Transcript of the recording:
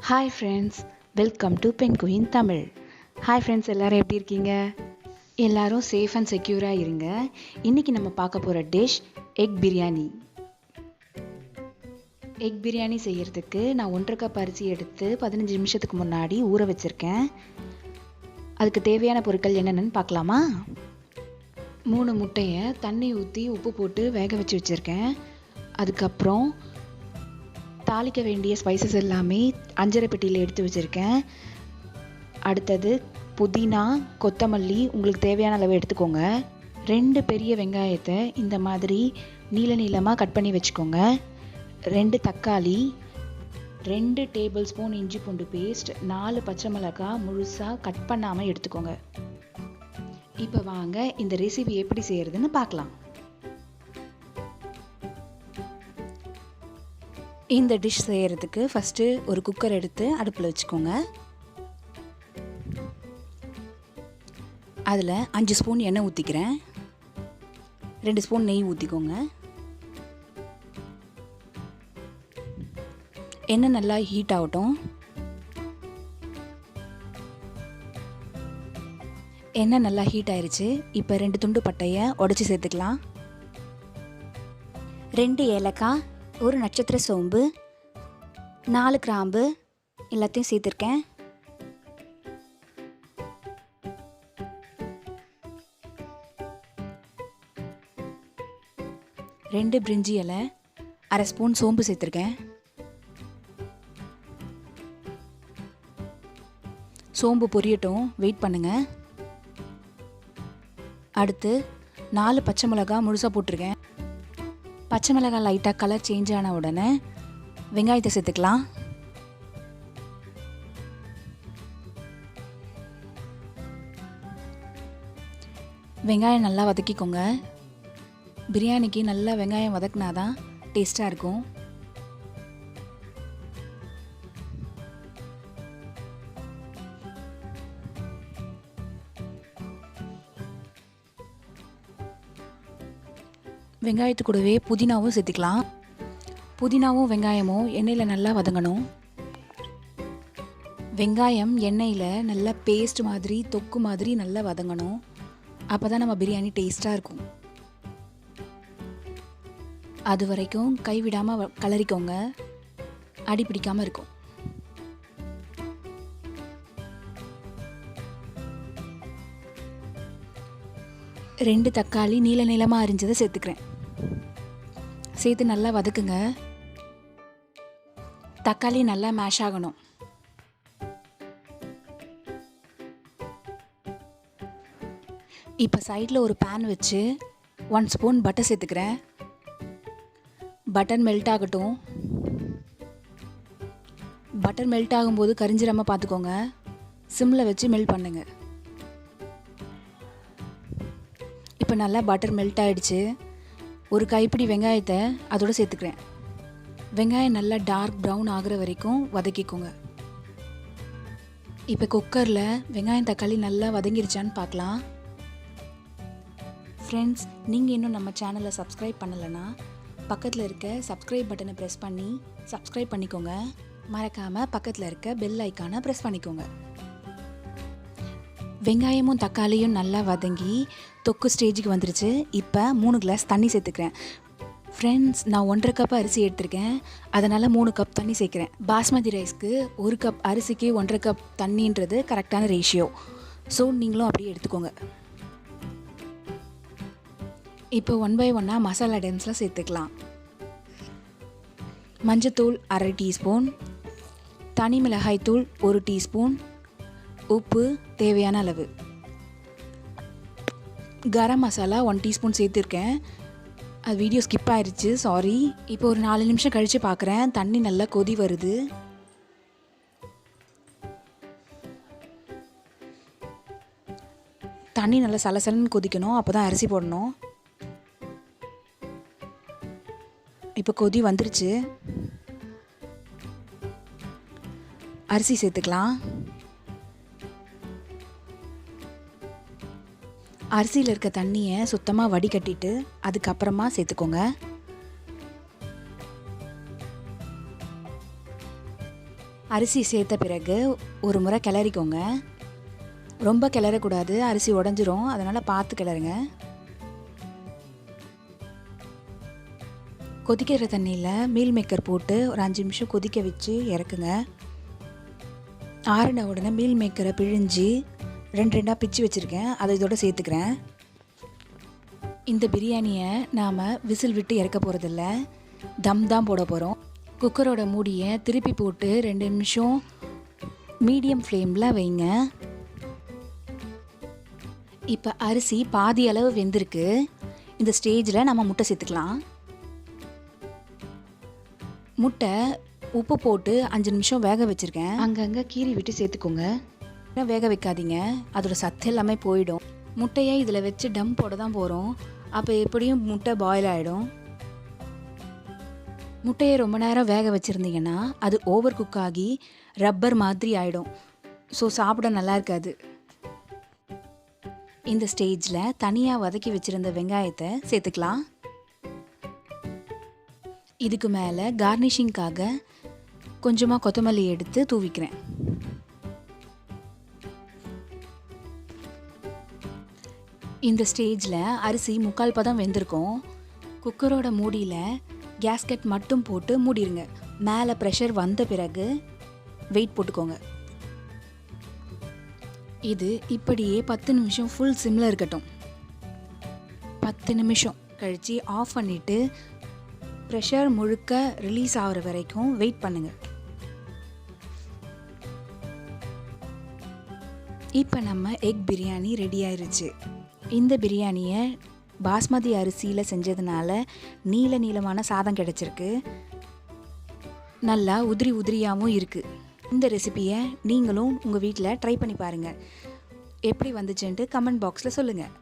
Hi friends, welcome to PenQueen Tamil. Hi friends, எல்லோரும் எப்படி இருக்கீங்க? எல்லோரும் சேஃப் அண்ட் செக்யூராக இருங்க. இன்றைக்கி நம்ம பார்க்க போகிற dish egg biryani. Egg biryani செய்கிறதுக்கு நான் 1.5 கப் அரிசி எடுத்து 15 நிமிஷத்துக்கு முன்னாடி ஊற வச்சுருக்கேன். அதுக்கு தேவையான பொருட்கள் என்னென்னு பார்க்கலாமா? 3 முட்டையை தண்ணி ஊற்றி உப்பு போட்டு வேக வச்சு வச்சுருக்கேன். அதுக்கப்புறம் தாளிக்க வேண்டிய ஸ்பைசஸ் எல்லாமே அஞ்சரை பெட்டியில் எடுத்து வச்சுருக்கேன். அடுத்தது புதினா, கொத்தமல்லி உங்களுக்கு தேவையான அளவு எடுத்துக்கோங்க. 2 பெரிய வெங்காயத்தை இந்த மாதிரி நீள நீளமாக கட் பண்ணி வச்சுக்கோங்க. 2 தக்காளி, 2 டேபிள் ஸ்பூன் இஞ்சி பூண்டு பேஸ்ட், 4 பச்சை மிளகாய் முழுசாக கட் பண்ணாமல் எடுத்துக்கோங்க. இப்போ வாங்க இந்த ரெசிபி எப்படி செய்கிறதுன்னு பார்க்கலாம். இந்த டிஷ் செய்கிறதுக்கு ஃபஸ்ட்டு ஒரு குக்கர் எடுத்து அடுப்பில் வச்சுக்கோங்க. அதில் 5 ஸ்பூன் எண்ணெய் ஊற்றிக்கிறேன். 2 ஸ்பூன் நெய் ஊற்றிக்கோங்க. எண்ணெய் நல்லா ஹீட் ஆகட்டும். எண்ணெய் நல்லா ஹீட் ஆயிடுச்சு. இப்போ 2 துண்டு பட்டையை உடச்சி சேர்த்துக்கலாம். 2 ஏலக்காய், 1 நட்சத்திர சோம்பு, 4 கிராம்பு எல்லாத்தையும் சேர்த்துருக்கேன். ரெண்டு பிரிஞ்சி இலை, 1/2 ஸ்பூன் சோம்பு சேர்த்துருக்கேன். சோம்பு பொரியட்டும், வெயிட் பண்ணுங்க. அடுத்து 4 பச்சை மிளகாய் முழுசாக போட்டிருக்கேன். பச்சை மிளகாய் லைட்டாக கலர் சேஞ்ச் ஆன உடனே வெங்காயத்தை சேர்த்துக்கலாம். வெங்காயம் நல்லா வதக்கிக்கோங்க. பிரியாணிக்கு நல்லா வெங்காயம் வதக்கினாதான் டேஸ்ட்டாக இருக்கும். வெங்காயத்து கூடவே புதினாவும் சேர்த்துக்கலாம். புதினாவும் வெங்காயமும் எண்ணெயில் நல்லா வதங்கணும். வெங்காயம் எண்ணெயில் நல்லா பேஸ்ட் மாதிரி தொக்கு மாதிரி நல்லா வதங்கணும். அப்போ தான் நம்ம பிரியாணி டேஸ்ட்டாக இருக்கும். அது வரைக்கும் கைவிடாமல் கலரிக்கோங்க, அடி பிடிக்காமல் இருக்கும். ரெண்டு தக்காளி நீள நீளமாக அரிஞ்சதை சேர்த்துக்கிறேன். சேர்த்து நல்லா வதக்குங்க. தக்காளி நல்லா மேஷ் ஆகணும். இப்போ சைடில் ஒரு பேன் வச்சு 1 ஸ்பூன் பட்டர் சேர்த்துக்கிறேன். பட்டர் மெல்ட் ஆகட்டும். பட்டர் மெல்ட் ஆகும்போது கரிஞ்சிடாமல் பார்த்துக்கோங்க. சிம்மில் வச்சு மெல்ட் பண்ணுங்க. இப்போ நல்லா பட்டர் மெல்ட் ஆகிடுச்சு. ஒரு கைப்பிடி வெங்காயத்தை அதோடு சேர்த்துக்கிறேன். வெங்காயம் நல்லா டார்க் ப்ரௌன் ஆகிற வரைக்கும் வதக்கிக்கோங்க. இப்போ குக்கரில் வெங்காயம் தக்காளி நல்லா வதங்கிருச்சான்னு பார்க்கலாம். ஃப்ரெண்ட்ஸ், நீங்கள் இன்னும் நம்ம சேனலை சப்ஸ்கிரைப் பண்ணலைன்னா பக்கத்தில் இருக்க சப்ஸ்கிரைப் பட்டனை ப்ரெஸ் பண்ணி சப்ஸ்கிரைப் பண்ணிக்கோங்க. மறக்காமல் பக்கத்தில் இருக்க பெல் ஐக்கானை ப்ரெஸ் பண்ணிக்கோங்க. வெங்காயமும் தக்காளியும் நல்லா வதங்கி தொக்கு ஸ்டேஜுக்கு வந்துருச்சு. இப்போ 3 கிளாஸ் தண்ணி சேர்த்துக்கிறேன். ஃப்ரெண்ட்ஸ், நான் 1.5 கப் அரிசி எடுத்திருக்கேன். அதனால் 3 கப் தண்ணி சேர்க்குறேன். பாஸ்மதி ரைஸ்க்கு 1 கப் அரிசிக்கு 1.5 கப் தண்ணின்றது கரெக்டான ரேஷியோ. ஸோ நீங்களும் அப்படியே எடுத்துக்கோங்க. இப்போ 1 பை 1 மசாலா ஐட்டம்ஸ்லாம் சேர்த்துக்கலாம். மஞ்சத்தூள் 1/2 டீஸ்பூன், தனி மிளகாய் தூள் 1 டீஸ்பூன், உப்பு தேவையான அளவு, கரம் மசாலா 1 டீஸ்பூன் சேர்த்துருக்கேன். அது வீடியோ ஸ்கிப் ஆயிடுச்சு, சாரி. இப்போ ஒரு 4 நிமிஷம் கழித்து பார்க்குறேன். தண்ணி நல்லா கொதி வருது. தண்ணி நல்லா சலசலன்னு கொதிக்கணும். அப்போ தான் அரிசி போடணும். இப்போ கொதி வந்துருச்சு. அரிசி சேர்த்துக்கலாம். அரிசியில் இருக்க தண்ணியை சுத்தமாக வடிகட்டிட்டு அதுக்கப்புறமா சேர்த்துக்கோங்க. அரிசி சேர்த்த பிறகு ஒரு முறை கிளறிக்கோங்க. ரொம்ப கிளறக்கூடாது, அரிசி உடஞ்சிரும். அதனால் பார்த்து கிளறுங்க. கொதிக்கிற தண்ணியில் மீல் மேக்கர் போட்டு ஒரு 5 நிமிஷம் கொதிக்க வச்சு இறக்குங்க. ஆறின உடனே மீல் மேக்கரை பிழிஞ்சு 2 பிச்சு வச்சுருக்கேன், அதை இதோட சேர்த்துக்கிறேன். இந்த பிரியாணியை நாம் விசில் விட்டு இறக்க போகிறதில்ல, தம் தான் போட போகிறோம். குக்கரோட மூடியை திருப்பி போட்டு 2 நிமிஷம் மீடியம் ஃப்ளேமில் வைங்க. இப்போ அரிசி பாதி அளவு வெந்திருக்கு. இந்த ஸ்டேஜில் நம்ம முட்டை சேர்த்துக்கலாம். முட்டை உப்பு போட்டு 5 நிமிஷம் வேக வச்சுருக்கேன். அங்கங்கே கீறி விட்டு சேர்த்துக்கோங்க. வேக வைக்காதீங்க, அதோட சத்து எல்லாமே போயிடும். முட்டையை இதில் வச்சு டம் போட தான் போகிறோம். அப்போ எப்படியும் முட்டை பாயில் ஆகிடும். முட்டையை ரொம்ப நேரம் வேக வச்சுருந்தீங்கன்னா அது ஓவர் குக் ஆகி ரப்பர் மாதிரி ஆகிடும். ஸோ சாப்பிட நல்லா இருக்காது. இந்த ஸ்டேஜில் தனியாக வதக்கி வச்சுருந்த வெங்காயத்தை சேர்த்துக்கலாம். இதுக்கு மேலே கார்னிஷிங்காக கொஞ்சமாக கொத்தமல்லி எடுத்து தூவிக்கிறேன். இந்த ஸ்டேஜில் அரிசி 3/4 பதம் வெந்திருக்கும். குக்கரோட மூடியில் கேஸ்கெட் மட்டும் போட்டு மூடிடுங்க. மேலே ப்ரெஷர் வந்த பிறகு வெயிட் போட்டுக்கோங்க. இது இப்படியே 10 நிமிஷம் ஃபுல் சிம்மில் இருக்கட்டும். 10 நிமிஷம் கழித்து ஆஃப் பண்ணிவிட்டு ப்ரெஷர் முழுக்க ரிலீஸ் ஆகிற வரைக்கும் வெயிட் பண்ணுங்கள். இப்போ நம்ம எக் பிரியாணி ரெடி ஆயிருச்சு. இந்த பிரியாணியை பாஸ்மதி அரிசியில் செஞ்சதுனால நீளமான சாதம் கிடச்சிருக்கு. நல்லா உதிரி உதிரியாகவும் இருக்குது. இந்த ரெசிபியை நீங்களும் உங்கள் வீட்டில் ட்ரை பண்ணி பாருங்கள். எப்படி வந்துச்சுன்ட்டு கமெண்ட் பாக்ஸில் சொல்லுங்கள்.